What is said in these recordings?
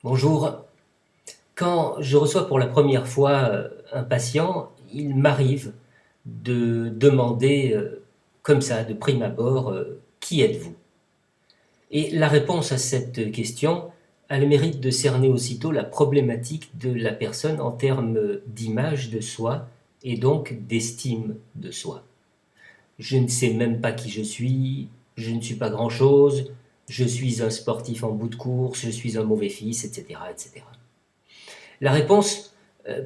Bonjour. Quand je reçois pour la première fois un patient, il m'arrive de demander comme ça, de prime abord, qui êtes-vous? Et la réponse à cette question a le mérite de cerner aussitôt la problématique de la personne en termes d'image de soi et donc d'estime de soi. Je ne sais même pas qui je ne suis pas grand-chose, je suis un sportif en bout de course, je suis un mauvais fils, etc., etc. La réponse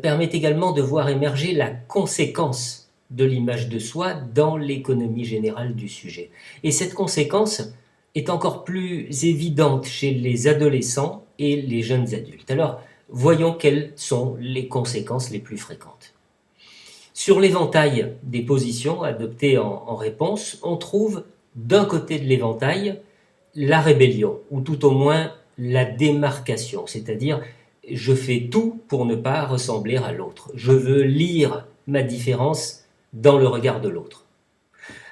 permet également de voir émerger la conséquence de l'image de soi dans l'économie générale du sujet. Et cette conséquence est encore plus évidente chez les adolescents et les jeunes adultes. Alors, voyons quelles sont les conséquences les plus fréquentes. Sur l'éventail des positions adoptées en réponse, on trouve d'un côté de l'éventail la rébellion, ou tout au moins la démarcation, c'est-à-dire je fais tout pour ne pas ressembler à l'autre. Je veux lire ma différence dans le regard de l'autre.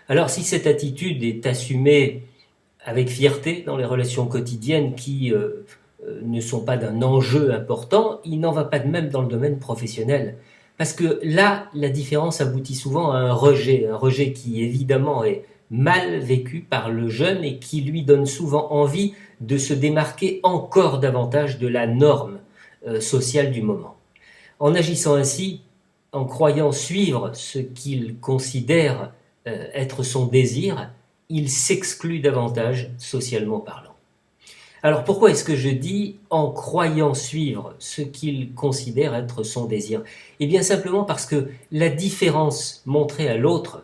Alors si cette attitude est assumée avec fierté dans les relations quotidiennes qui ne sont pas d'un enjeu important, il n'en va pas de même dans le domaine professionnel. Parce que là, la différence aboutit souvent à un rejet qui évidemment est mal vécu par le jeune et qui lui donne souvent envie de se démarquer encore davantage de la norme sociale du moment. En agissant ainsi, en croyant suivre ce qu'il considère être son désir, il s'exclut davantage socialement parlant. Alors pourquoi est-ce que je dis en croyant suivre ce qu'il considère être son désir? Eh bien simplement parce que la différence montrée à l'autre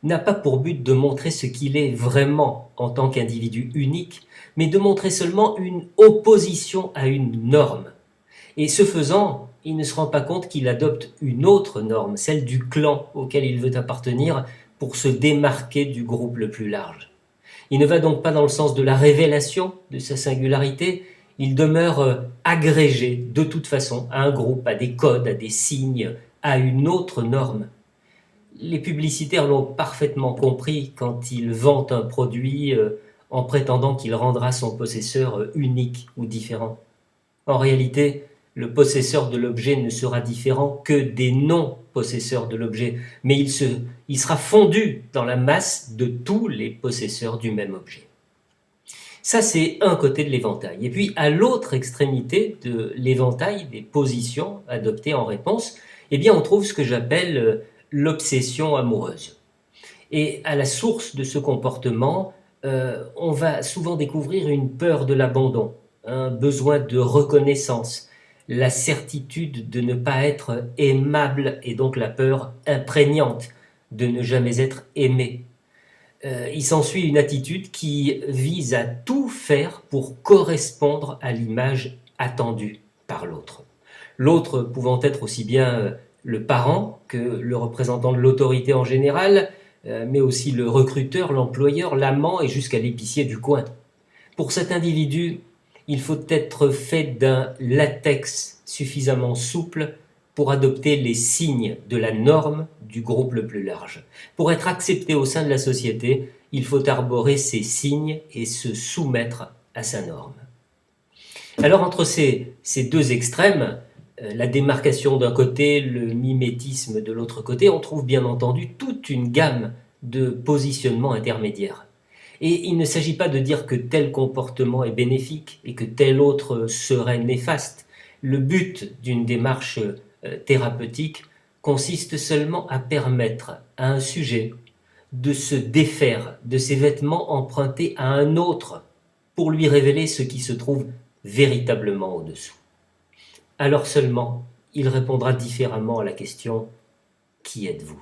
n'a pas pour but de montrer ce qu'il est vraiment en tant qu'individu unique, mais de montrer seulement une opposition à une norme. Et ce faisant, il ne se rend pas compte qu'il adopte une autre norme, celle du clan auquel il veut appartenir, pour se démarquer du groupe le plus large. Il ne va donc pas dans le sens de la révélation de sa singularité, il demeure agrégé de toute façon à un groupe, à des codes, à des signes, à une autre norme. Les publicitaires l'ont parfaitement compris quand ils vantent un produit en prétendant qu'il rendra son possesseur unique ou différent. En réalité, le possesseur de l'objet ne sera différent que des non-possesseurs de l'objet, mais il sera fondu dans la masse de tous les possesseurs du même objet. Ça, c'est un côté de l'éventail. Et puis, à l'autre extrémité de l'éventail des positions adoptées en réponse, eh bien, on trouve ce que j'appelle l'obsession amoureuse. Et à la source de ce comportement, on va souvent découvrir une peur de l'abandon, un besoin de reconnaissance, la certitude de ne pas être aimable et donc la peur imprégnante de ne jamais être aimé. Il s'ensuit une attitude qui vise à tout faire pour correspondre à l'image attendue par l'autre. L'autre pouvant être aussi bien le parent que le représentant de l'autorité en général, mais aussi le recruteur, l'employeur, l'amant et jusqu'à l'épicier du coin. Pour cet individu, il faut être fait d'un latex suffisamment souple pour adopter les signes de la norme du groupe le plus large. Pour être accepté au sein de la société, il faut arborer ces signes et se soumettre à sa norme. Alors entre ces deux extrêmes, la démarcation d'un côté, le mimétisme de l'autre côté, on trouve bien entendu toute une gamme de positionnements intermédiaires. Et il ne s'agit pas de dire que tel comportement est bénéfique et que tel autre serait néfaste. Le but d'une démarche thérapeutique consiste seulement à permettre à un sujet de se défaire de ses vêtements empruntés à un autre pour lui révéler ce qui se trouve véritablement au-dessous. Alors seulement, il répondra différemment à la question « Qui êtes-vous »